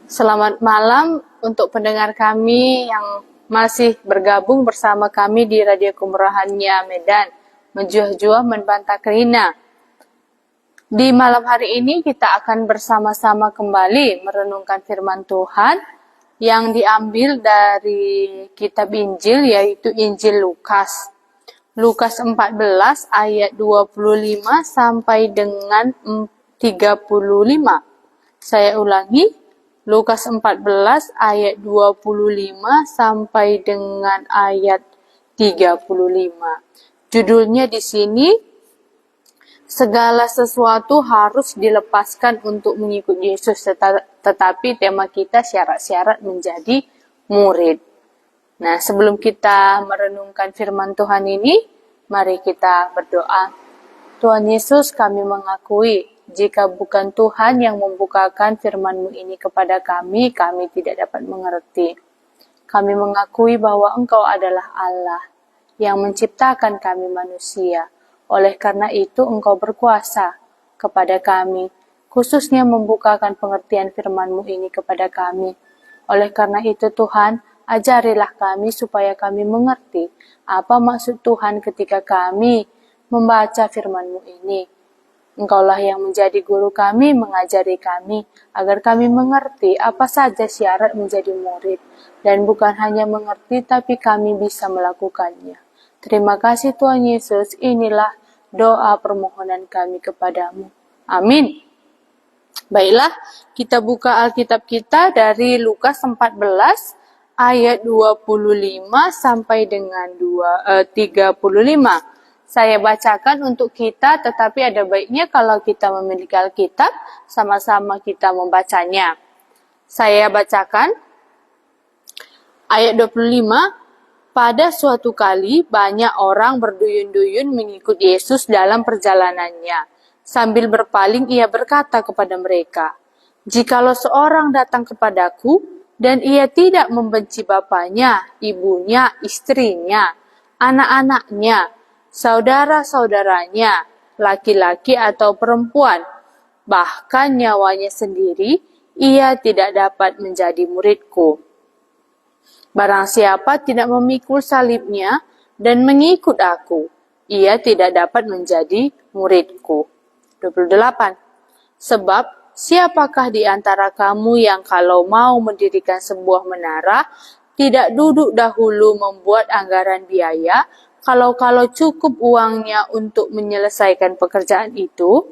Selamat malam untuk pendengar kami yang masih bergabung bersama kami di Radio Kemurahannya Medan, menjuah-juah membantah kerina. Di malam hari ini kita akan bersama-sama kembali merenungkan firman Tuhan yang diambil dari kitab Injil, yaitu Injil Lukas. Lukas 14 ayat 25 sampai dengan 35. Saya ulangi, Lukas 14 ayat 25 sampai dengan ayat 35. Judulnya di sini, segala sesuatu harus dilepaskan untuk mengikut Yesus, tetapi tema kita syarat-syarat menjadi murid. Nah, sebelum kita merenungkan firman Tuhan ini, mari kita berdoa. Tuhan Yesus, kami mengakui jika bukan Tuhan yang membukakan firman-Mu ini kepada kami tidak dapat mengerti. Kami mengakui bahwa Engkau adalah Allah yang menciptakan kami manusia. Oleh karena itu, Engkau berkuasa kepada kami, khususnya membukakan pengertian firman-Mu ini kepada kami. Oleh karena itu, Tuhan, ajarilah kami supaya kami mengerti apa maksud Tuhan ketika kami membaca firman-Mu ini. Engkaulah yang menjadi guru kami, mengajari kami, agar kami mengerti apa saja syarat menjadi murid. Dan bukan hanya mengerti, tapi kami bisa melakukannya. Terima kasih Tuhan Yesus, inilah doa permohonan kami kepadamu. Amin. Baiklah, kita buka Alkitab kita dari Lukas 14 ayat 25 sampai dengan 35. Saya bacakan untuk kita, tetapi ada baiknya kalau kita memiliki Alkitab, sama-sama kita membacanya. Saya bacakan ayat 25. Pada suatu kali, banyak orang berduyun-duyun mengikut Yesus dalam perjalanannya. Sambil berpaling, ia berkata kepada mereka, "Jikalau seorang datang kepadaku, dan ia tidak membenci bapaknya, ibunya, istrinya, anak-anaknya, saudara-saudaranya, laki-laki atau perempuan, bahkan nyawanya sendiri, ia tidak dapat menjadi muridku. Barang siapa tidak memikul salibnya dan mengikut aku, ia tidak dapat menjadi muridku." 28. Sebab siapakah di antara kamu yang kalau mau mendirikan sebuah menara, tidak duduk dahulu membuat anggaran biaya, kalau cukup uangnya untuk menyelesaikan pekerjaan itu,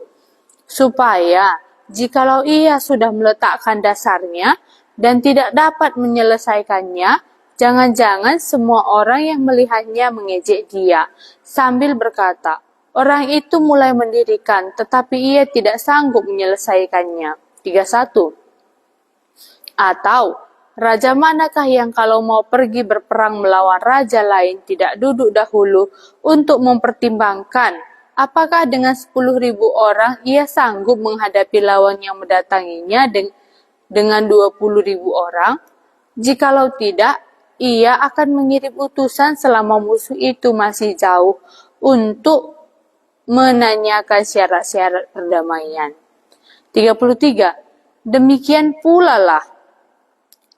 supaya jikalau ia sudah meletakkan dasarnya dan tidak dapat menyelesaikannya, jangan-jangan semua orang yang melihatnya mengejek dia, sambil berkata, "Orang itu mulai mendirikan, tetapi ia tidak sanggup menyelesaikannya." 31. Atau, raja manakah yang kalau mau pergi berperang melawan raja lain tidak duduk dahulu untuk mempertimbangkan apakah dengan 10.000 orang ia sanggup menghadapi lawan yang mendatanginya dengan 20.000 orang? Jikalau tidak, ia akan mengirim utusan selama musuh itu masih jauh untuk menanyakan syarat-syarat perdamaian. 33. Demikian pula lah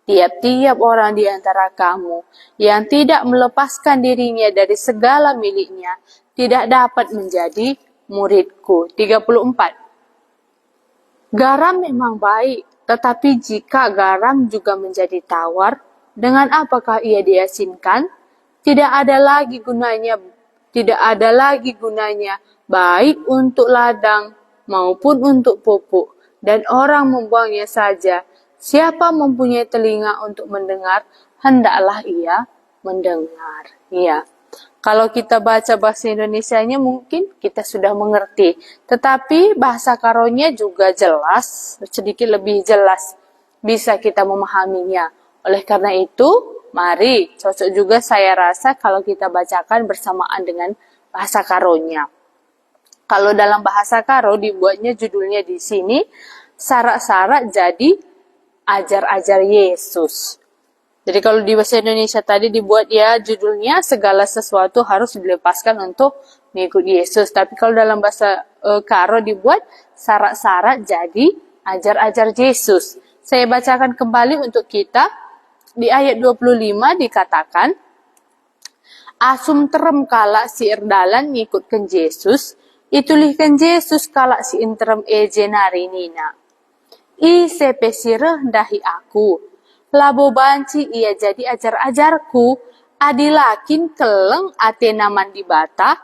tiap-tiap orang di antara kamu yang tidak melepaskan dirinya dari segala miliknya tidak dapat menjadi muridku. 34. Garam memang baik, tetapi jika garam juga menjadi tawar, dengan apakah ia diasinkan? Tidak ada lagi gunanya baik untuk ladang maupun untuk pupuk, dan orang membuangnya saja. Siapa mempunyai telinga untuk mendengar, hendaklah ia mendengar. Ya. Kalau kita baca bahasa Indonesianya mungkin kita sudah mengerti, tetapi bahasa Karonya juga jelas, sedikit lebih jelas, bisa kita memahaminya. Oleh karena itu, mari cocok juga saya rasa kalau kita bacakan bersamaan dengan bahasa Karonya. Kalau dalam bahasa Karo dibuatnya judulnya di sini, syarat-syarat jadi ajar-ajar Yesus. Jadi kalau di bahasa Indonesia tadi dibuat ya judulnya segala sesuatu harus dilepaskan untuk mengikut Yesus. Tapi kalau dalam bahasa Karo dibuat syarat-syarat jadi ajar-ajar Yesus. Saya bacakan kembali untuk kita. Di ayat 25 dikatakan, asum terem kala si erdalan ngikutkan Yesus, itulihkan Yesus kala si interem jenari nina. I sepe sireh dahi aku, labo banci ia jadi ajar-ajarku, adilakin keleng atena man dibata,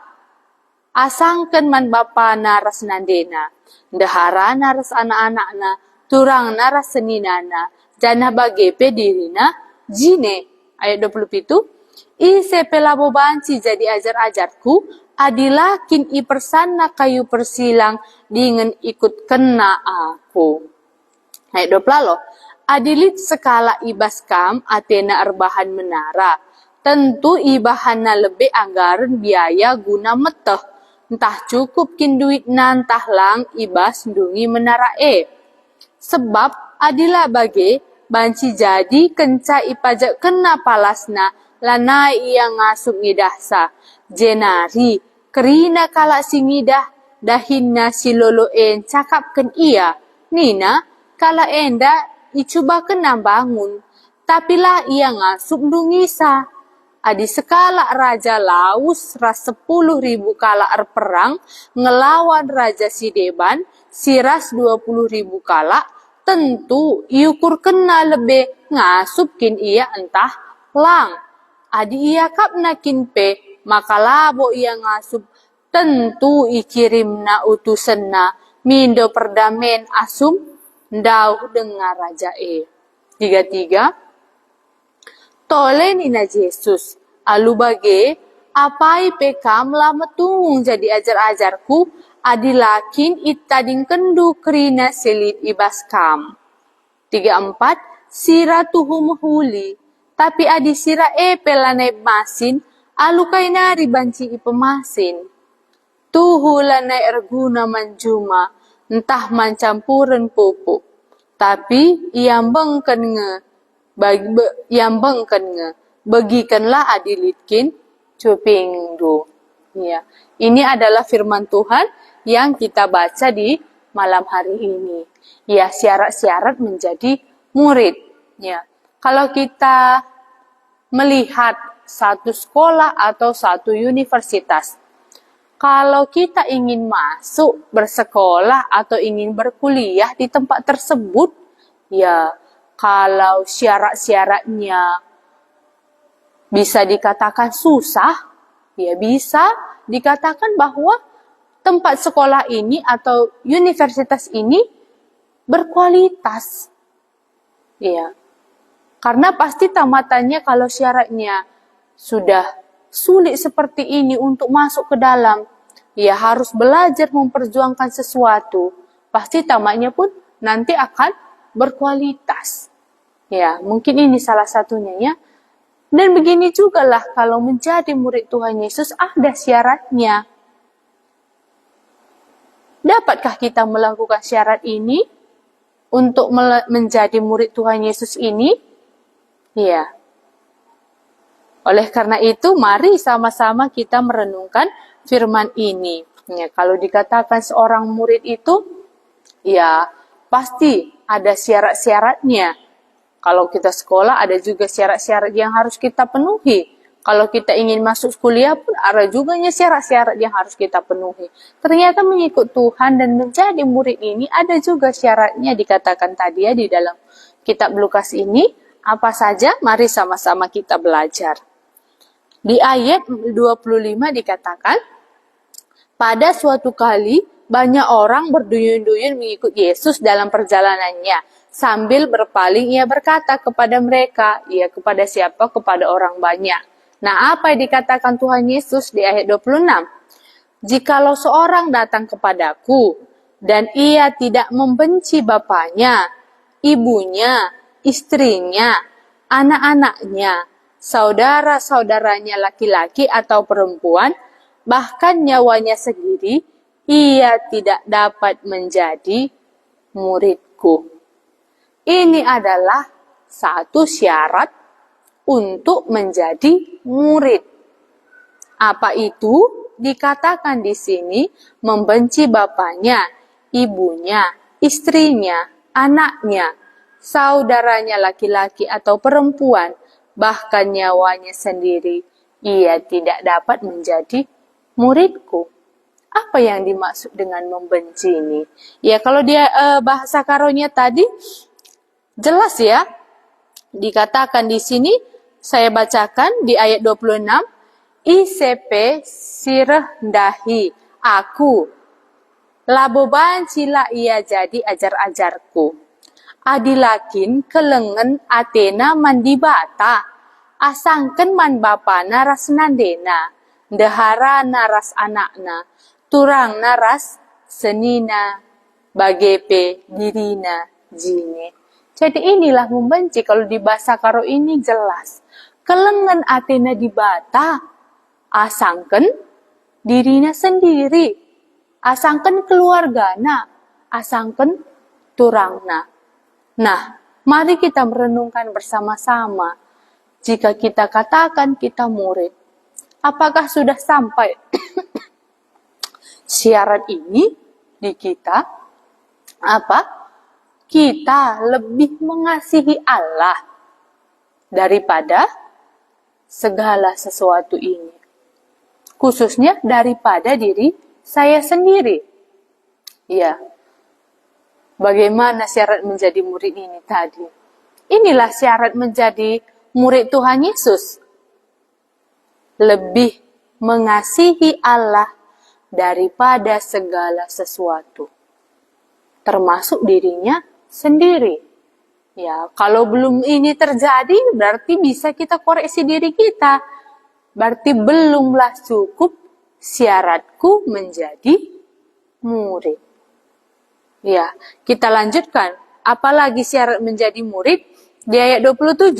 asangken man bapa naras nandena, dahara naras anak-anakna, turang naras seninana, jana bagepe dirina, jine. Ayat 27. I sepe labo banci jadi ajar-ajarku, adilakin i persana kayu persilang, dengan ikut kena aku. Ayat 20. Adilit sekala ibas kam atena erbahan menara. Tentu ibahana lebih anggaran biaya guna meteh. Entah cukup kin duit nantah lang ibas dungi menara Sebab adila bage banci jadi kenca ipajak kena palasna lana ia ngasuk ngidahsa. Jenari kerina kala singidah dahinna silolo cakapken ia. Nina kala enda icuba kena bangun. Tapilah ia ngasuk dungisa. Adi sekala raja Laus ras 10.000 kala perang ngelawan raja Sideban siras 20.000 kala, tentu iukur kena lebih ngasupkin ia entah lang. Adi ia kapnakin pe maka labo ia ngasup, tentu ikirimna utusenna mindo perdamen asum ndauh dengar raja 33. Tole nina Yesus, alu bage, apai pekam lama tung jadi ajar-ajarku, adilakin itading kendu kerina selit ibas kam. 34, sira tuhu mahuli, tapi adi sira pelanai masin, alu kainari banci ipemasin. Tuhu lanai erguna manjuma, entah mancampuran pupuk, tapi iambangkan bagikanlah adilitkin cupingdu. Ya, ini adalah firman Tuhan yang kita baca di malam hari ini. Ya, syarat-syarat menjadi murid. Ya, kalau kita melihat satu sekolah atau satu universitas, kalau kita ingin masuk bersekolah atau ingin berkuliah di tempat tersebut, ya, kalau syarat-syaratnya bisa dikatakan susah, ya bisa dikatakan bahwa tempat sekolah ini atau universitas ini berkualitas. Ya. Karena pasti tamatannya kalau syaratnya sudah sulit seperti ini untuk masuk ke dalam, ya harus belajar memperjuangkan sesuatu. Pasti tamatnya pun nanti akan berkualitas. Ya, mungkin ini salah satunya ya. Dan begini juga lah kalau menjadi murid Tuhan Yesus ada syaratnya. Dapatkah kita melakukan syarat ini untuk menjadi murid Tuhan Yesus ini? Ya. Oleh karena itu, mari sama-sama kita merenungkan firman ini. Ya, kalau dikatakan seorang murid itu, ya pasti ada syarat-syaratnya. Kalau kita sekolah ada juga syarat-syarat yang harus kita penuhi. Kalau kita ingin masuk kuliah pun ada juga syarat-syarat yang harus kita penuhi. Ternyata mengikut Tuhan dan menjadi murid ini ada juga syaratnya dikatakan tadi ya di dalam kitab Lukas ini. Apa saja? Mari sama-sama kita belajar. Di ayat 25 dikatakan, pada suatu kali banyak orang berduyun-duyun mengikut Yesus dalam perjalanannya. Sambil berpaling ia berkata kepada mereka, ia kepada siapa? Kepada orang banyak. Nah, apa yang dikatakan Tuhan Yesus di ayat 26? Jikalau seorang datang kepadaku dan ia tidak membenci bapaknya, ibunya, istrinya, anak-anaknya, saudara-saudaranya laki-laki atau perempuan, bahkan nyawanya sendiri, ia tidak dapat menjadi muridku. Ini adalah satu syarat untuk menjadi murid. Apa itu? Dikatakan di sini membenci bapaknya, ibunya, istrinya, anaknya. saudaranya laki-laki atau perempuan, bahkan nyawanya sendiri, ia tidak dapat menjadi muridku. Apa yang dimaksud dengan membenci ini? Ya, kalau dia bahasa karunia tadi jelas ya. Dikatakan di sini, saya bacakan di ayat 26, ICP sireh dahi aku, laboban cila ia jadi ajar-ajarku. Adilakin kelengen Athena mandibata, asangken man bapa naras nandena, dehara naras anakna, turang naras senina, bagepe dirina jine. Jadi inilah membenci. Kalau di bahasa karo ini jelas. Kelengan Athena dibata, asangken dirinya sendiri, asangken keluargana, asangken turangna. Nah, mari kita merenungkan bersama-sama. Jika kita katakan kita murid, apakah sudah sampai syarat ini di kita? Apa? Kita lebih mengasihi Allah daripada segala sesuatu ini. Khususnya daripada diri saya sendiri. Ya. Bagaimana syarat menjadi murid ini tadi? Inilah syarat menjadi murid Tuhan Yesus. Lebih mengasihi Allah daripada segala sesuatu. Termasuk dirinya sendiri. Ya, kalau belum ini terjadi, berarti bisa kita koreksi diri kita. Berarti belumlah cukup syaratku menjadi murid. Ya, kita lanjutkan. Apalagi syarat menjadi murid di ayat 27.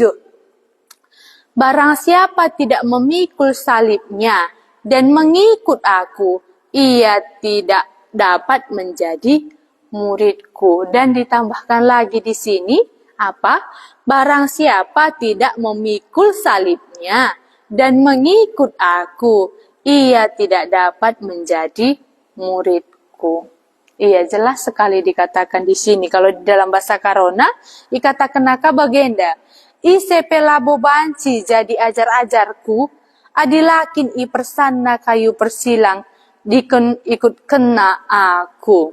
Barang siapa tidak memikul salibnya dan mengikut aku, ia tidak dapat menjadi muridku. Dan ditambahkan lagi di sini apa? Barang siapa tidak memikul salibnya dan mengikut aku, ia tidak dapat menjadi muridku. Iya, jelas sekali dikatakan di sini. Kalau di dalam bahasa Karona dikatakan naka bagenda, ICP labo banci jadi ajar-ajarku, adilakin i persana kayu persilang ikut kena aku.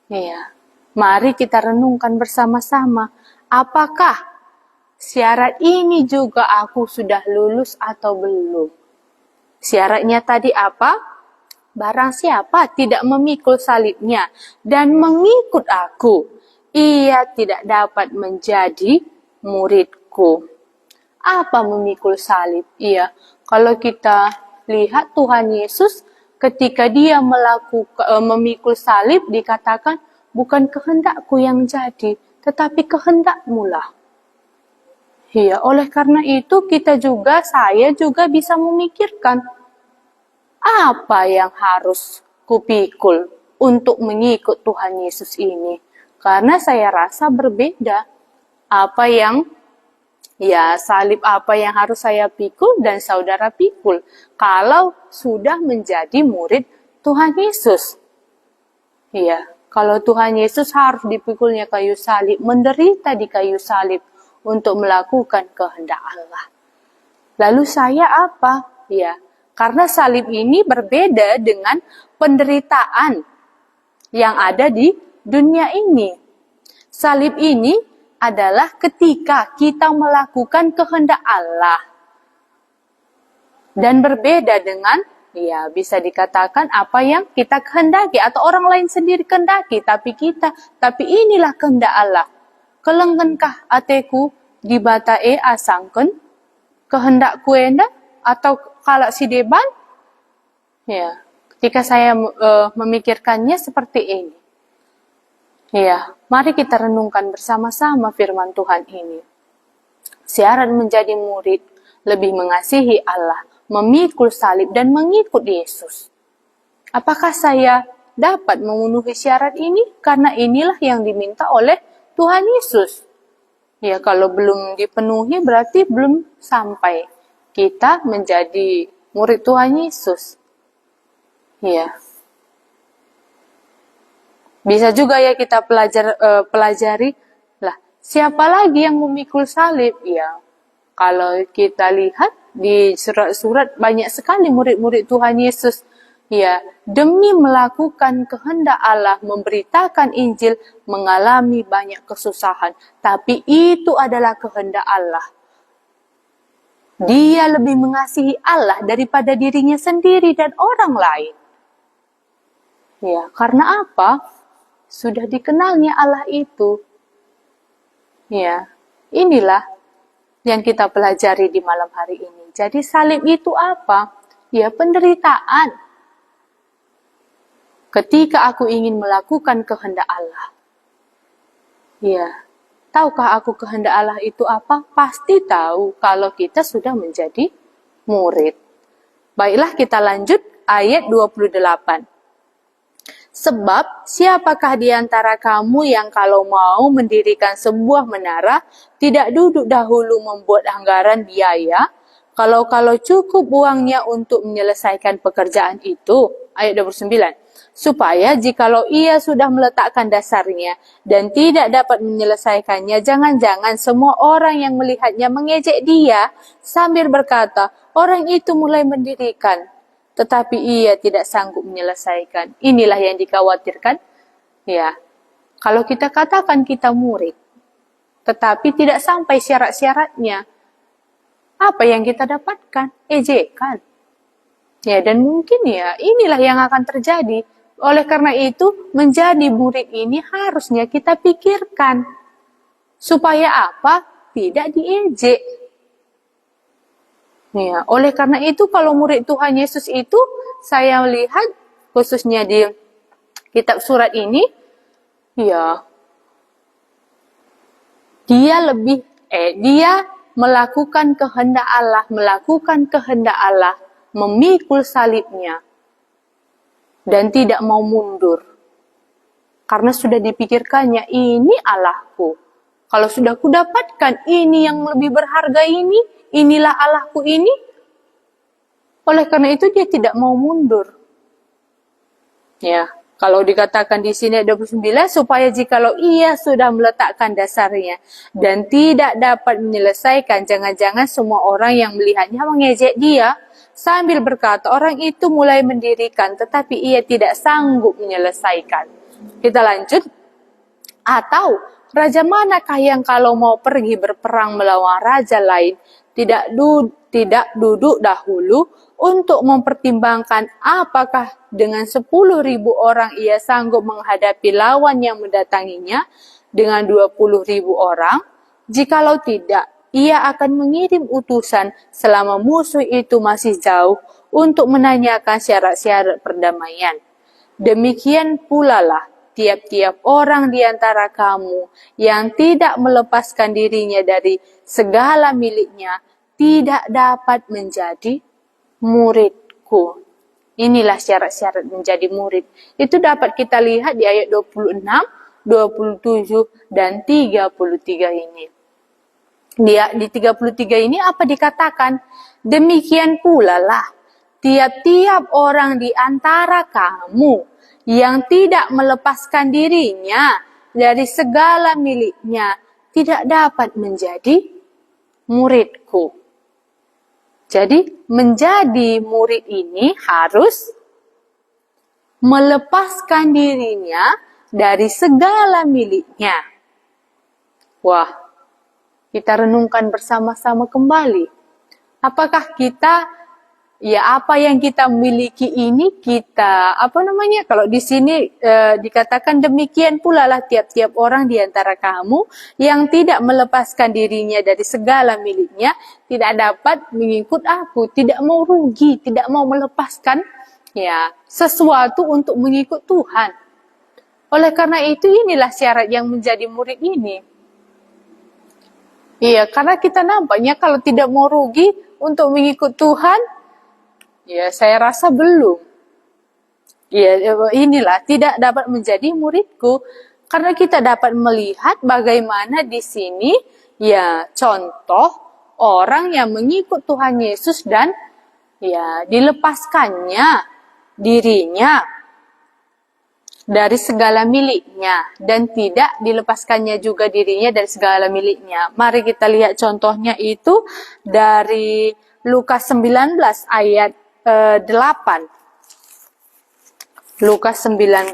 Iya, mari kita renungkan bersama-sama. Apakah syarat ini juga aku sudah lulus atau belum? Syaratnya tadi apa? Barang siapa tidak memikul salibnya dan mengikut aku, ia tidak dapat menjadi muridku. Apa memikul salib? Iya, kalau kita lihat Tuhan Yesus ketika dia memikul salib dikatakan bukan kehendakku yang jadi, tetapi kehendakmu lah. Iya, oleh karena itu saya juga bisa memikirkan apa yang harus kupikul untuk mengikut Tuhan Yesus ini. Karena saya rasa berbeda. Salib apa yang harus saya pikul dan saudara pikul. Kalau sudah menjadi murid Tuhan Yesus. Iya, kalau Tuhan Yesus harus dipikulnya kayu salib, menderita di kayu salib untuk melakukan kehendak Allah. Lalu saya apa? Ya, karena salib ini berbeda dengan penderitaan yang ada di dunia ini. Salib ini adalah ketika kita melakukan kehendak Allah. Dan berbeda dengan, ya bisa dikatakan apa yang kita kehendaki atau orang lain sendiri kehendaki, tapi inilah kehendak Allah. Kelengkenkah ateku dibatae asangken kehendakku enda atau kalau si deban? Ya, ketika saya memikirkannya seperti ini. Ya, mari kita renungkan bersama-sama firman Tuhan ini. Syarat menjadi murid lebih mengasihi Allah, memikul salib dan mengikut Yesus. Apakah saya dapat memenuhi syarat ini? Karena inilah yang diminta oleh Tuhan Yesus. Ya, kalau belum dipenuhi berarti belum sampai kita menjadi murid Tuhan Yesus. Ya. Bisa juga ya kita pelajari, lah Siapa lagi yang memikul salib? Ya, kalau kita lihat di surat-surat banyak sekali murid-murid Tuhan Yesus, ya, demi melakukan kehendak Allah, memberitakan Injil, mengalami banyak kesusahan. Tapi itu adalah kehendak Allah. Dia lebih mengasihi Allah daripada dirinya sendiri dan orang lain. Ya, karena apa? Sudah dikenalnya Allah itu. Ya, inilah yang kita pelajari di malam hari ini. Jadi salib itu apa? Ya, penderitaan. Ketika aku ingin melakukan kehendak Allah. Ya, tahukah aku kehendak Allah itu apa? Pasti tahu kalau kita sudah menjadi murid. Baiklah, kita lanjut ayat 28. Sebab siapakah di antara kamu yang kalau mau mendirikan sebuah menara, tidak duduk dahulu membuat anggaran biaya, kalau cukup uangnya untuk menyelesaikan pekerjaan itu. Ayat 29. Supaya jikalau ia sudah meletakkan dasarnya dan tidak dapat menyelesaikannya, jangan-jangan semua orang yang melihatnya mengejek dia sambil berkata, orang itu mulai mendirikan, tetapi ia tidak sanggup menyelesaikan. Inilah yang dikhawatirkan. Ya, kalau kita katakan kita murid, tetapi tidak sampai syarat-syaratnya, apa yang kita dapatkan? Ejekan. Ya, dan mungkin ya inilah yang akan terjadi. Oleh karena itu, menjadi murid ini harusnya kita pikirkan. Supaya apa? Tidak diejek. Ya, oleh karena itu kalau murid Tuhan Yesus itu, saya lihat khususnya di kitab surat ini, ya, dia melakukan kehendak Allah, memikul salibnya, dan tidak mau mundur. Karena sudah dipikirkannya, ini Allahku. Kalau sudah kudapatkan ini yang lebih berharga ini, inilah Allahku ini. Oleh karena itu dia tidak mau mundur. Ya, kalau dikatakan di sini 29, supaya jikalau ia sudah meletakkan dasarnya dan tidak dapat menyelesaikan, jangan-jangan semua orang yang melihatnya mengejek dia sambil berkata, orang itu mulai mendirikan tetapi ia tidak sanggup menyelesaikan. Kita lanjut. Atau raja manakah yang kalau mau pergi berperang melawan raja lain tidak duduk dahulu untuk mempertimbangkan apakah dengan 10.000 orang ia sanggup menghadapi lawan yang mendatanginya dengan 20.000 orang? Jikalau tidak, ia akan mengirim utusan selama musuh itu masih jauh untuk menanyakan syarat-syarat perdamaian. Demikian pula lah tiap-tiap orang di antara kamu yang tidak melepaskan dirinya dari segala miliknya tidak dapat menjadi muridku. Inilah syarat-syarat menjadi murid. Itu dapat kita lihat di ayat 26, 27, dan 33 ini. Di 33 ini apa dikatakan? Demikian pula lah tiap-tiap orang di antara kamu yang tidak melepaskan dirinya dari segala miliknya tidak dapat menjadi muridku. Jadi menjadi murid ini harus melepaskan dirinya dari segala miliknya. Wah, kita renungkan bersama-sama kembali. Apakah kita, ya apa yang kita miliki ini kita, kalau di sini dikatakan demikian pula lah tiap-tiap orang di antara kamu yang tidak melepaskan dirinya dari segala miliknya, tidak dapat mengikut aku, tidak mau rugi, tidak mau melepaskan ya sesuatu untuk mengikut Tuhan. Oleh karena itu inilah syarat yang menjadi murid ini. Iya, karena kita nampaknya kalau tidak mau rugi untuk mengikut Tuhan, ya saya rasa belum. Ya inilah tidak dapat menjadi muridku. Karena kita dapat melihat bagaimana di sini ya contoh orang yang mengikut Tuhan Yesus dan ya dilepaskannya dirinya dari segala miliknya dan tidak dilepaskannya juga dirinya dari segala miliknya. Mari kita lihat contohnya itu dari Lukas 19 ayat 8. Lukas 19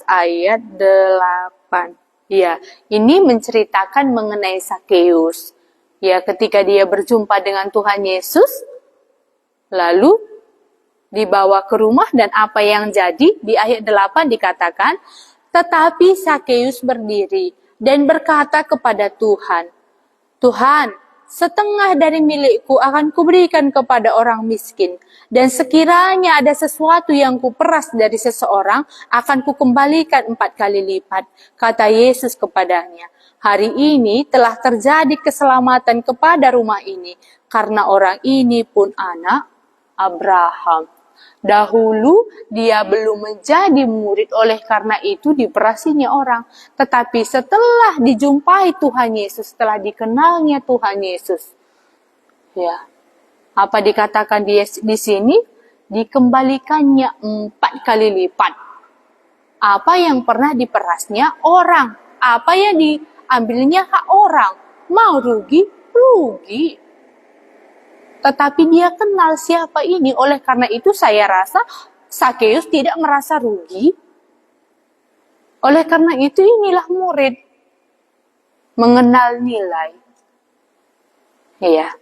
ayat 8. Ya, ini menceritakan mengenai Sakeus. Ya, ketika dia berjumpa dengan Tuhan Yesus, lalu dibawa ke rumah dan apa yang jadi di ayat 8 dikatakan, tetapi Sakeus berdiri dan berkata kepada Tuhan, Tuhan, setengah dari milikku akan kuberikan kepada orang miskin, dan sekiranya ada sesuatu yang kuperas dari seseorang, akan kukembalikan 4 kali lipat. Kata Yesus kepadanya, hari ini telah terjadi keselamatan kepada rumah ini, karena orang ini pun anak Abraham. Dahulu dia belum menjadi murid, oleh karena itu diperasinya orang. Tetapi setelah dijumpai Tuhan Yesus, setelah dikenalnya Tuhan Yesus, ya, apa dikatakan di sini? Dikembalikannya 4 kali lipat. Apa yang pernah diperasnya orang, apa yang diambilnya hak orang. Mau rugi, rugi. Tetapi dia kenal siapa ini. Oleh karena itu saya rasa Sakeus tidak merasa rugi. Oleh karena itu inilah murid. Mengenal nilai. Ya.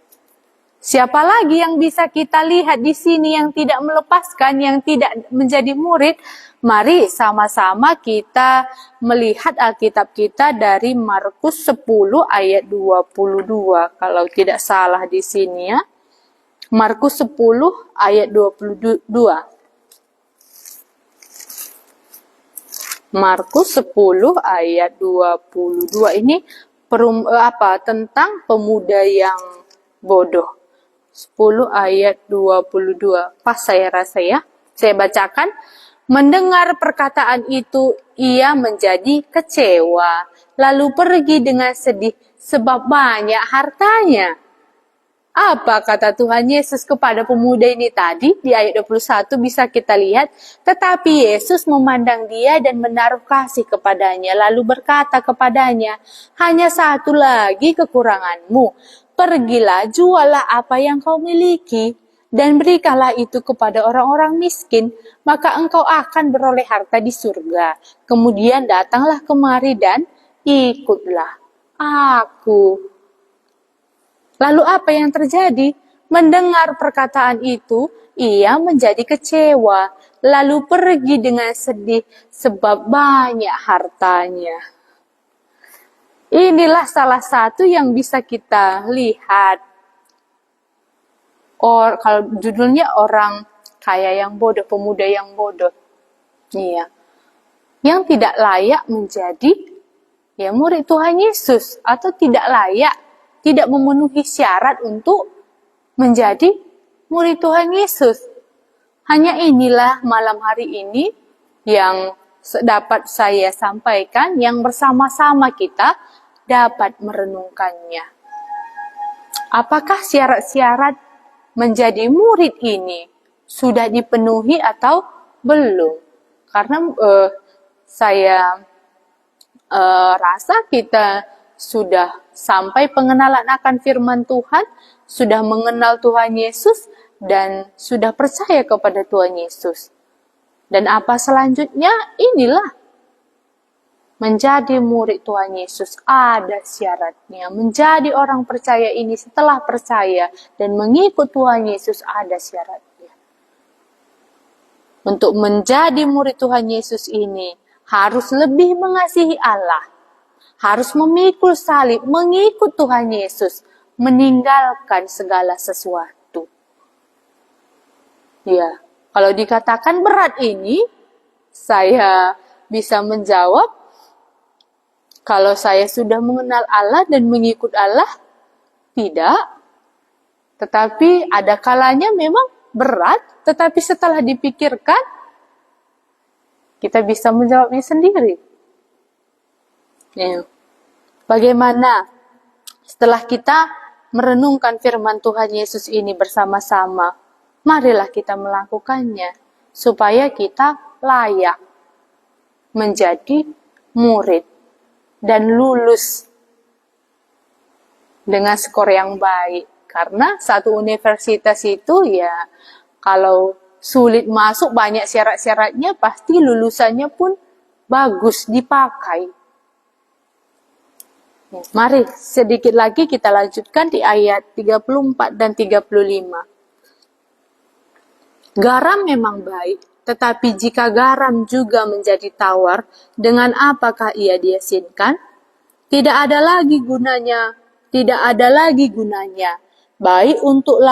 Siapa lagi yang bisa kita lihat di sini yang tidak melepaskan, yang tidak menjadi murid? Mari sama-sama kita melihat Alkitab kita dari Markus 10 ayat 22. Kalau tidak salah di sini ya. Markus 10 ayat 22. Markus 10 ayat 22 ini tentang pemuda yang bodoh. 10 ayat 22. Pas saya rasa ya. Saya bacakan. Mendengar perkataan itu, ia menjadi kecewa, lalu pergi dengan sedih sebab banyak hartanya. Apa kata Tuhan Yesus kepada pemuda ini tadi? Di ayat 21 bisa kita lihat. Tetapi Yesus memandang dia dan menaruh kasih kepadanya. Lalu berkata kepadanya, hanya satu lagi kekuranganmu. Pergilah, jualah apa yang kau miliki. Dan berikanlah itu kepada orang-orang miskin. Maka engkau akan beroleh harta di surga. Kemudian datanglah kemari dan ikutlah aku. Lalu apa yang terjadi? Mendengar perkataan itu, ia menjadi kecewa, lalu pergi dengan sedih sebab banyak hartanya. Inilah salah satu yang bisa kita lihat. Kalau judulnya orang kaya yang bodoh, pemuda yang bodoh. Iya. Yang tidak layak menjadi murid Tuhan Yesus atau tidak layak, tidak memenuhi syarat untuk menjadi murid Tuhan Yesus. Hanya inilah malam hari ini yang dapat saya sampaikan, yang bersama-sama kita dapat merenungkannya. Apakah syarat-syarat menjadi murid ini sudah dipenuhi atau belum? Karena saya rasa kita sudah sampai pengenalan akan firman Tuhan, sudah mengenal Tuhan Yesus, dan sudah percaya kepada Tuhan Yesus. Dan apa selanjutnya? Inilah menjadi murid Tuhan Yesus ada syaratnya. Menjadi orang percaya ini setelah percaya dan mengikut Tuhan Yesus ada syaratnya. Untuk menjadi murid Tuhan Yesus ini harus lebih mengasihi Allah. Harus memikul salib, mengikut Tuhan Yesus, meninggalkan segala sesuatu. Ya, kalau dikatakan berat ini, saya bisa menjawab, kalau saya sudah mengenal Allah dan mengikut Allah, tidak. Tetapi ada kalanya memang berat, tetapi setelah dipikirkan, kita bisa menjawabnya sendiri. Ya. Bagaimana setelah kita merenungkan firman Tuhan Yesus ini bersama-sama, marilah kita melakukannya supaya kita layak. menjadi murid dan lulus dengan skor yang baik. Karena satu universitas itu ya kalau sulit masuk banyak syarat-syaratnya, pasti lulusannya pun bagus dipakai. Mari sedikit lagi kita lanjutkan di ayat 34 dan 35. Garam memang baik, tetapi jika garam juga menjadi tawar, dengan apakah ia diasinkan? Tidak ada lagi gunanya, baik untuk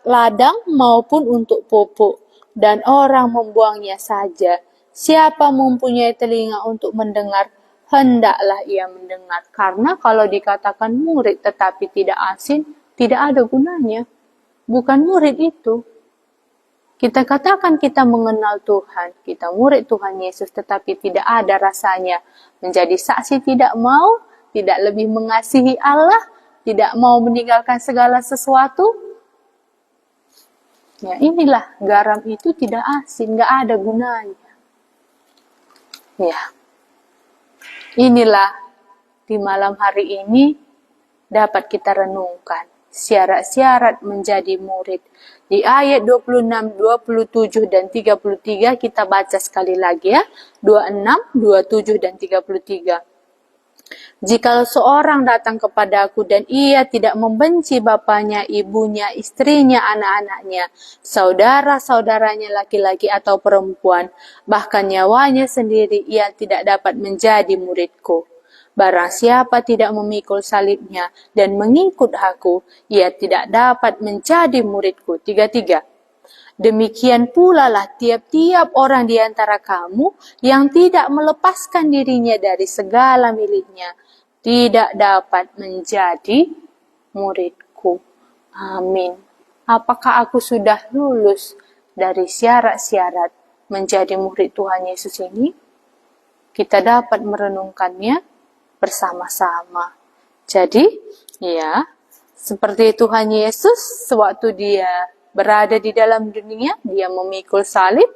ladang maupun untuk pupuk, dan orang membuangnya saja. Siapa mempunyai telinga untuk mendengar, hendaklah ia mendengar. Karena kalau dikatakan murid tetapi tidak asin, tidak ada gunanya. Bukan murid itu. Kita katakan kita mengenal Tuhan, kita murid Tuhan Yesus, tetapi tidak ada rasanya menjadi saksi, tidak mau, tidak lebih mengasihi Allah, tidak mau meninggalkan segala sesuatu. Ya, inilah garam itu tidak asin, nggak ada gunanya. Ya, inilah di malam hari ini dapat kita renungkan syarat-syarat menjadi murid. Di ayat 26, 27, dan 33 kita baca sekali lagi ya. 26, 27, dan 33. Jikalau seorang datang kepadaku dan ia tidak membenci bapaknya, ibunya, istrinya, anak-anaknya, saudara-saudaranya laki-laki atau perempuan, bahkan nyawanya sendiri, ia tidak dapat menjadi muridku. Barang siapa tidak memikul salibnya dan mengikut aku, ia tidak dapat menjadi muridku. 33. Demikian pula lah tiap-tiap orang di antara kamu yang tidak melepaskan dirinya dari segala miliknya, tidak dapat menjadi muridku. Amin. Apakah aku sudah lulus dari syarat-syarat menjadi murid Tuhan Yesus ini? Kita dapat merenungkannya bersama-sama. Jadi, ya, seperti Tuhan Yesus sewaktu dia berada di dalam dunia, dia memikul salib.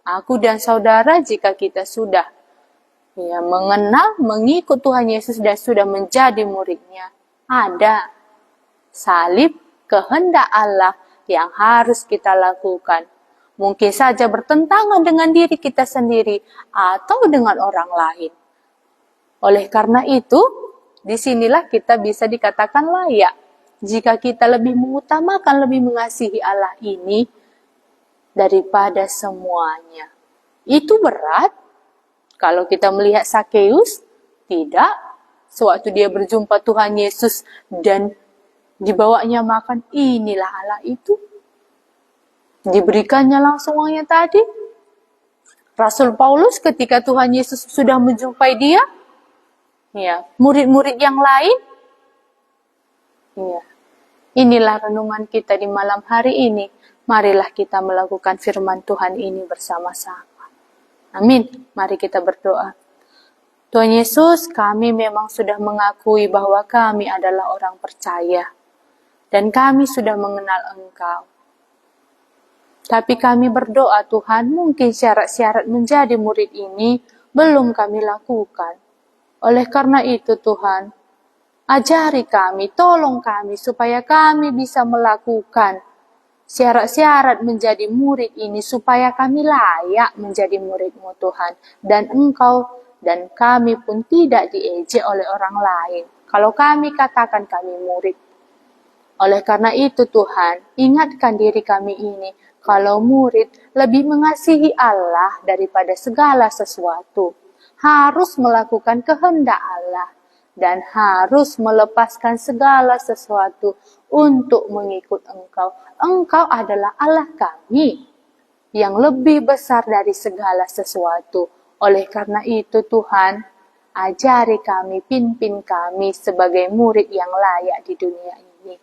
Aku dan saudara, jika kita sudah mengenal, mengikut Tuhan Yesus dan sudah menjadi muridnya, ada salib kehendak Allah yang harus kita lakukan. Mungkin saja bertentangan dengan diri kita sendiri atau dengan orang lain. Oleh karena itu, disinilah kita bisa dikatakan layak. Jika kita lebih mengutamakan, lebih mengasihi Allah ini daripada semuanya. Itu berat. Kalau kita melihat Sakeus, tidak. Sewaktu dia berjumpa Tuhan Yesus dan dibawanya makan, inilah Allah itu. Diberikannya langsung uangnya tadi. Rasul Paulus ketika Tuhan Yesus sudah menjumpai dia, murid-murid yang lain, inilah renungan kita di malam hari ini. Marilah kita melakukan firman Tuhan ini bersama-sama. Amin. Mari kita berdoa. Tuhan Yesus, kami memang sudah mengakui bahwa kami adalah orang percaya. Dan kami sudah mengenal Engkau. Tapi kami berdoa Tuhan, mungkin syarat-syarat menjadi murid ini belum kami lakukan. Oleh karena itu Tuhan, ajari kami, tolong kami supaya kami bisa melakukan syarat-syarat menjadi murid ini supaya kami layak menjadi murid-Mu Tuhan. Dan Engkau dan kami pun tidak diejek oleh orang lain kalau kami katakan kami murid. Oleh karena itu Tuhan, ingatkan diri kami ini kalau murid lebih mengasihi Allah daripada segala sesuatu. Harus melakukan kehendak Allah. Dan harus melepaskan segala sesuatu untuk mengikut Engkau. Engkau adalah Allah kami yang lebih besar dari segala sesuatu. Oleh karena itu Tuhan, ajari kami, pimpin kami sebagai murid yang layak di dunia ini.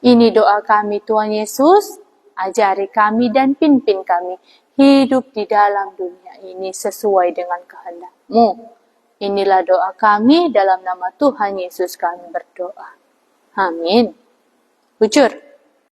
Ini doa kami Tuhan Yesus, ajari kami dan pimpin kami hidup di dalam dunia ini sesuai dengan kehendak-Mu. Inilah doa kami, dalam nama Tuhan Yesus kami berdoa. Amin. Bujur.